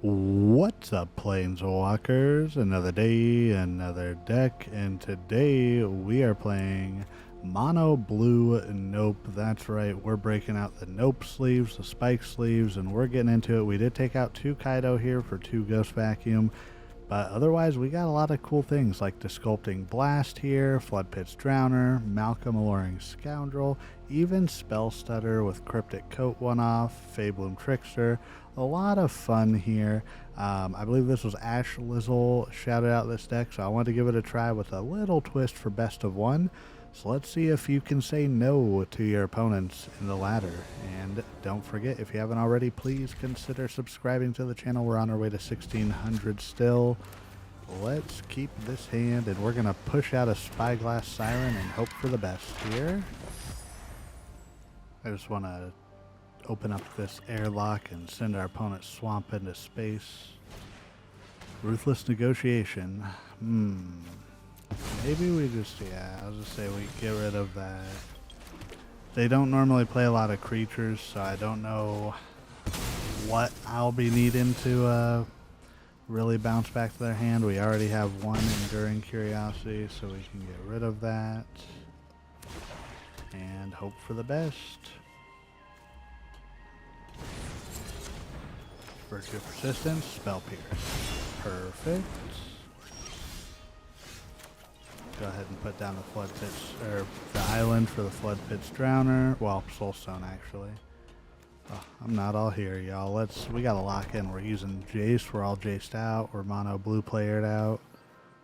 What's up, Planeswalkers? Another day, another deck, and today we are playing Mono Blue Nope. That's right, we're breaking out the Nope sleeves, the Spike sleeves, and we're getting into it. We did take out 2 Kaido here for 2 Ghost Vacuum, but otherwise we got a lot of cool things like Desculpting Blast here, Floodpits Drowner, Alluring Scoundrel, even Spell Stutter with Cryptic Coat one-off, Faebloom Trick. A lot of fun here. I believe this was Ash Lizzle shouted out this deck, so I wanted to give it a try with a little twist for best of one. So let's see if you can say no to your opponents in the ladder. And don't forget, if you haven't already, please consider subscribing to the channel. We're on our way to 1600 still. Let's keep this hand, and we're going to push out a Spyglass Siren and hope for the best here. I just want to open up this airlock and send our opponent's swamp into space. Ruthless Negotiation. Maybe we just, I'll just say we get rid of that. They don't normally play a lot of creatures, so I don't know what I'll be needing to really bounce back to their hand. We already have 1 Enduring Curiosity, so we can get rid of that and hope for the best. Virtue of Persistence, Spell Pierce. Perfect. Go ahead and put down the Floodpits, or the island for the Floodpits Drowner. Well, Soulstone actually. Oh, I'm not all here, y'all. We gotta lock in. We're using Jace. We're all Jaced out. We're mono blue playered out.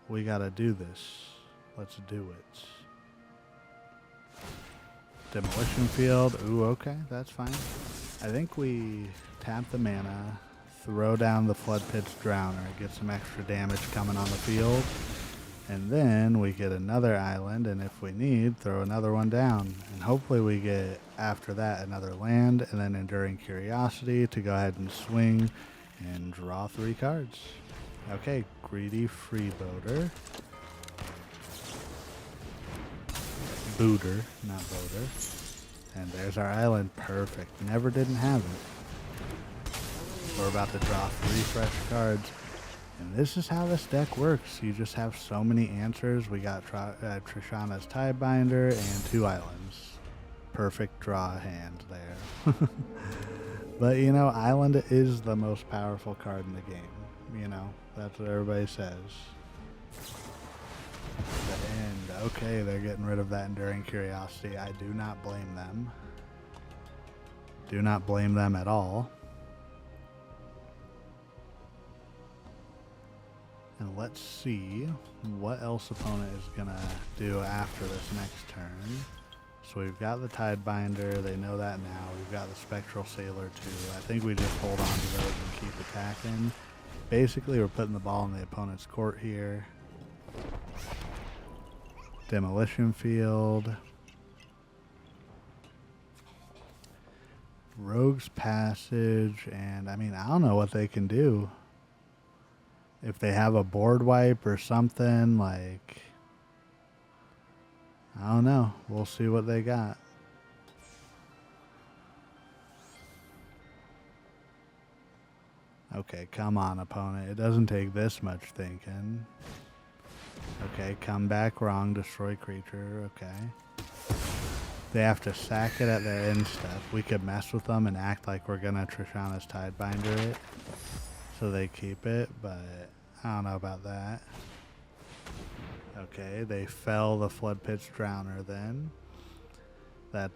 We gotta do this. Let's do it. Demolition Field. Ooh, okay, that's fine. I think we tap the mana, throw down the Floodpits Drowner, get some extra damage coming on the field, and then we get another island, and if we need, throw another one down. And hopefully we get, after that, another land, and then Enduring Curiosity to go ahead and swing and draw 3 cards. Okay, Greedy Freebooter. Booter, not Boater. And there's our island. Perfect. Never didn't have it. We're about to draw 3 fresh cards. And this is how this deck works. You just have so many answers. We got Tishana's Tidebinder and 2 islands. Perfect draw hand there. But, you know, island is the most powerful card in the game. You know, that's what everybody says. The end. Okay, they're getting rid of that Enduring Curiosity. I do not blame them. Do not blame them at all. And let's see what else opponent is going to do after this next turn. So we've got the Tidebinder. They know that now. We've got the Spectral Sailor too. I think we just hold on to those and keep attacking. Basically, we're putting the ball in the opponent's court here. Demolition Field. Rogue's Passage. And, I mean, I don't know what they can do. If they have a board wipe or something, like, I don't know. We'll see what they got. Okay, come on, opponent. It doesn't take this much thinking. Okay, come back wrong, destroy creature. Okay. They have to sack it at the end step. We could mess with them and act like we're gonna Tishana's Tidebinder it, so they keep it, but I don't know about that. Okay, they fell the Floodpits Drowner then. I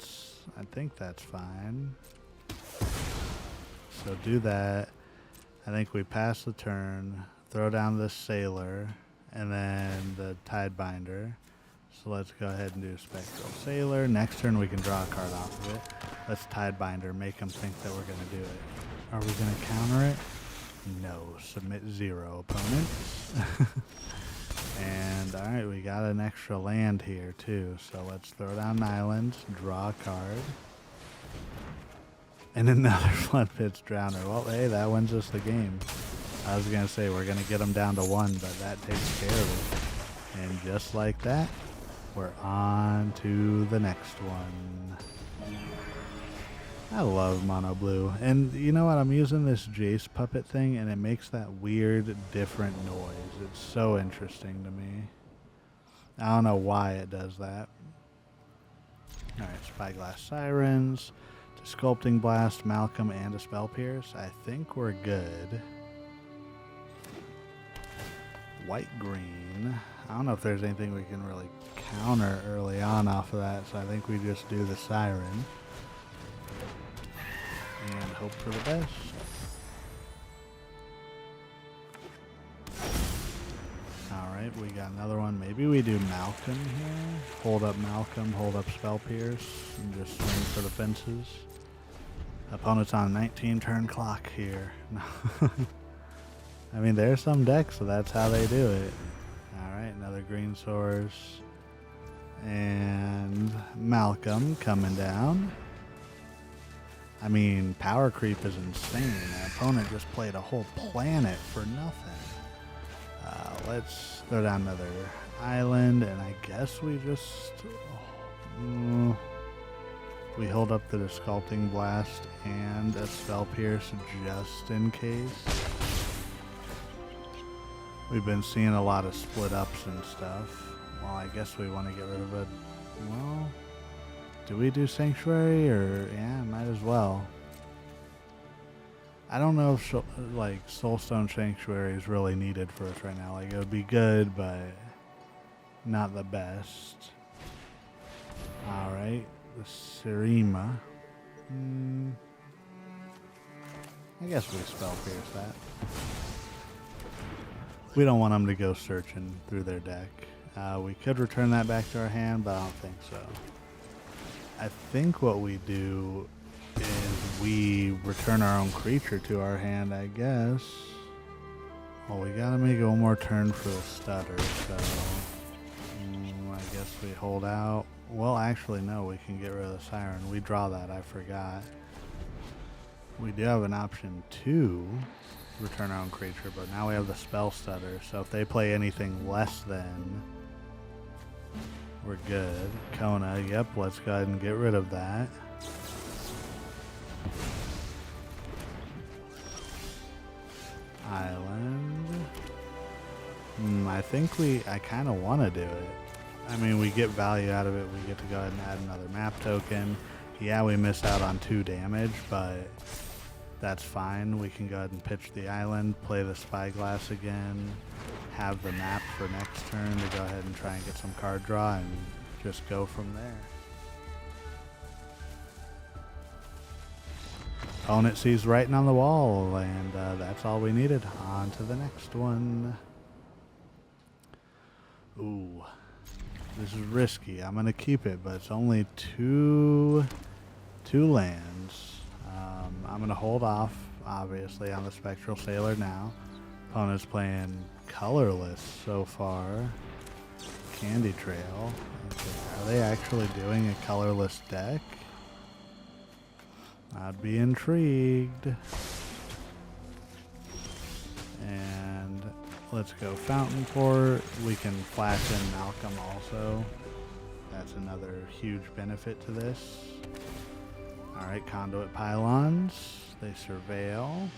think that's fine. So do that. I think we pass the turn, throw down this Sailor, and then the Tidebinder. So let's go ahead and do Spectral Sailor. Next turn we can draw a card off of it. Let's Tidebinder, make them think that we're going to do it. Are we going to counter it? No. Submit 0, opponents. And, alright, we got an extra land here, too. So let's throw down an island, draw a card. And another Floodpits Drowner. Well, hey, that wins us the game. I was going to say we're going to get them down to 1, but that takes care of it. And just like that, we're on to the next one. I love mono blue. And you know what? I'm using this Jace puppet thing, and it makes that weird, different noise. It's so interesting to me. I don't know why it does that. Alright, Spyglass Sirens, Desculpting Blast, Malcolm, and a Spell Pierce. I think we're good. White-green. I don't know if there's anything we can really counter early on off of that, so I think we just do the Siren. And hope for the best. Alright, we got another one. Maybe we do Malcolm here. Hold up Malcolm, hold up Spell Pierce, and just swing for the fences. Opponent's on 19 turn clock here. I mean, there's some decks, so that's how they do it. Alright, another green source. And Malcolm coming down. I mean, power creep is insane. The opponent just played a whole planet for nothing. Let's throw down another island, and I guess we just... we hold up the Desculpting Blast and a Spell Pierce just in case. We've been seeing a lot of split ups and stuff. Well, I guess we want to get rid of it. Well, do we do Sanctuary, or yeah, might as well. I don't know if like Soulstone Sanctuary is really needed for us right now. Like, it would be good, but not the best. All right, the Sirima. I guess we Spell Pierce that. We don't want them to go searching through their deck. We could return that back to our hand, but I don't think so. I think what we do is we return our own creature to our hand, I guess. Well, we gotta make it one more turn for the stutter, so I guess we hold out. Well, actually, no, we can get rid of the Siren. We draw that, I forgot. We do have an option to return our own creature, but now we have the Spell Stutter, so if they play anything less than, we're good. Kona, yep, let's go ahead and get rid of that. Island. I think I kind of want to do it. I mean, we get value out of it. We get to go ahead and add another map token. Yeah, we miss out on 2 damage, but that's fine. We can go ahead and pitch the island, play the Spyglass again, have the map for next turn to go ahead and try and get some card draw, and just go from there. Opponent sees writing on the wall, and that's all we needed. On to the next one. Ooh, this is risky. I'm gonna keep it, but it's only two lands. I'm gonna hold off, obviously, on the Spectral Sailor now. Opponent's playing colorless so far. Candy Trail. Okay. Are they actually doing a colorless deck? I'd be intrigued. And let's go Fountainport. We can flash in Malcolm also. That's another huge benefit to this. Alright, Conduit Pylons. They surveil.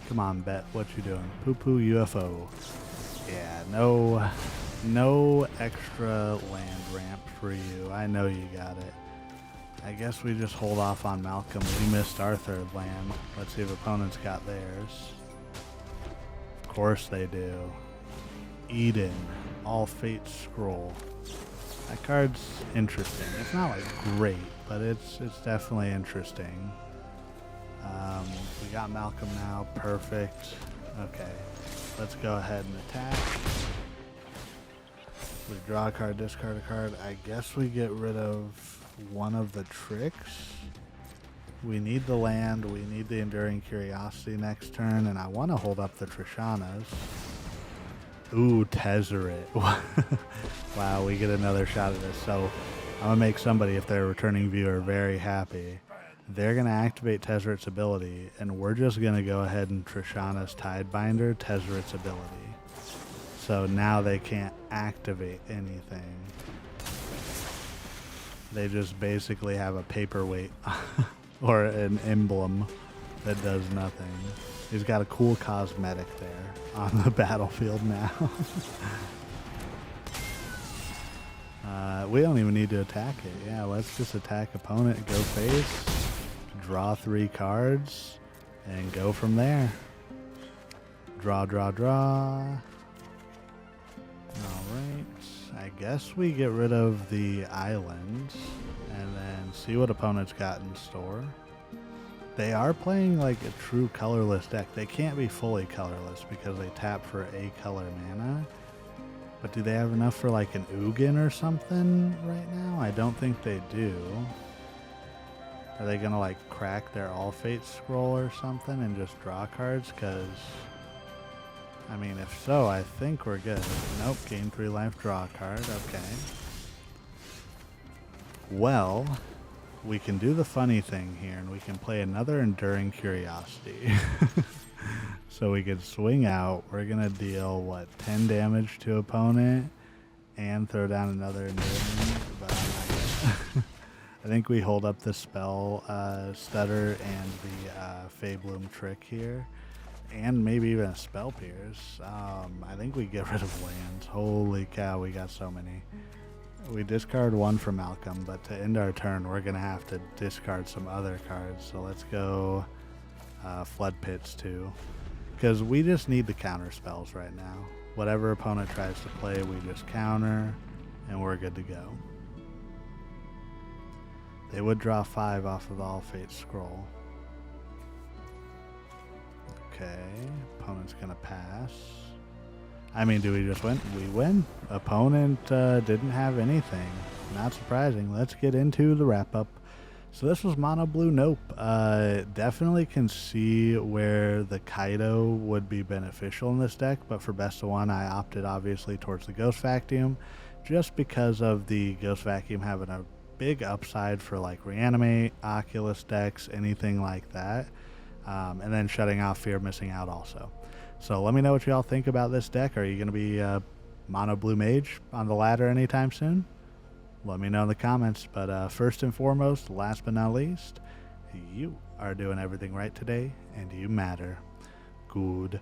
Come on, Bet. What you doing? Poo-poo UFO. Yeah, no extra land ramp for you. I know you got it. I guess we just hold off on Malcolm. We missed our 3rd land. Let's see if opponents got theirs. Of course they do. Eden. All Fate Scroll. That card's interesting. It's not like great, but it's definitely interesting. We got Malcolm now. Perfect. Okay. Let's go ahead and attack. We draw a card, discard a card. I guess we get rid of one of the tricks. We need the land. We need the Enduring Curiosity next turn, and I want to hold up the Tishanas. Ooh, Tezzeret. Wow, we get another shot at this. So I'm going to make somebody, if they're a returning viewer, very happy. They're going to activate Tezzeret's ability, and we're just going to go ahead and Tishana's Tidebinder Tezzeret's ability. So now they can't activate anything. They just basically have a paperweight or an emblem that does nothing. He's got a cool cosmetic there on the battlefield now. We don't even need to attack it. Yeah, let's just attack opponent, go face, draw 3 cards, and go from there. Draw, draw, draw. Alright, I guess we get rid of the island and then see what opponent's got in store. They are playing like a true colorless deck. They can't be fully colorless because they tap for a color mana. But do they have enough for like an Ugin or something right now? I don't think they do. Are they gonna like crack their All Fate scroll or something and just draw cards? Because, I mean, if so, I think we're good. Nope, gain 3 life, draw a card. Okay. Well, we can do the funny thing here and we can play another Enduring Curiosity. So we could swing out. We're going to deal, what, 10 damage to opponent and throw down another Enduring. But I'm not gonna. I think we hold up the Spell Stutter and the Faebloom Trick here. And maybe even a Spell Pierce. I think we get rid of lands. Holy cow, we got so many. We discard 1 for Malcolm, but to end our turn, we're going to have to discard some other cards. So let's go Floodpits too. Because we just need the counter spells right now. Whatever opponent tries to play, we just counter, and we're good to go. They would draw 5 off of the All Fate scroll. Okay, opponent's gonna pass. I mean, do we just win? We win. Opponent didn't have anything. Not surprising. Let's get into the wrap-up. So this was Mono Blue Nope. Definitely can see where the Kaido would be beneficial in this deck, but for best of 1, I opted obviously towards the Ghost Vacuum, just because of the Ghost Vacuum having a big upside for like Reanimate, Oculus decks, anything like that. And then shutting off Fear of Missing Out also. So let me know what y'all think about this deck. Are you going to be Mono Blue Mage on the ladder anytime soon? Let me know in the comments. But first and foremost, last but not least, you are doing everything right today, and you matter. Goodbye.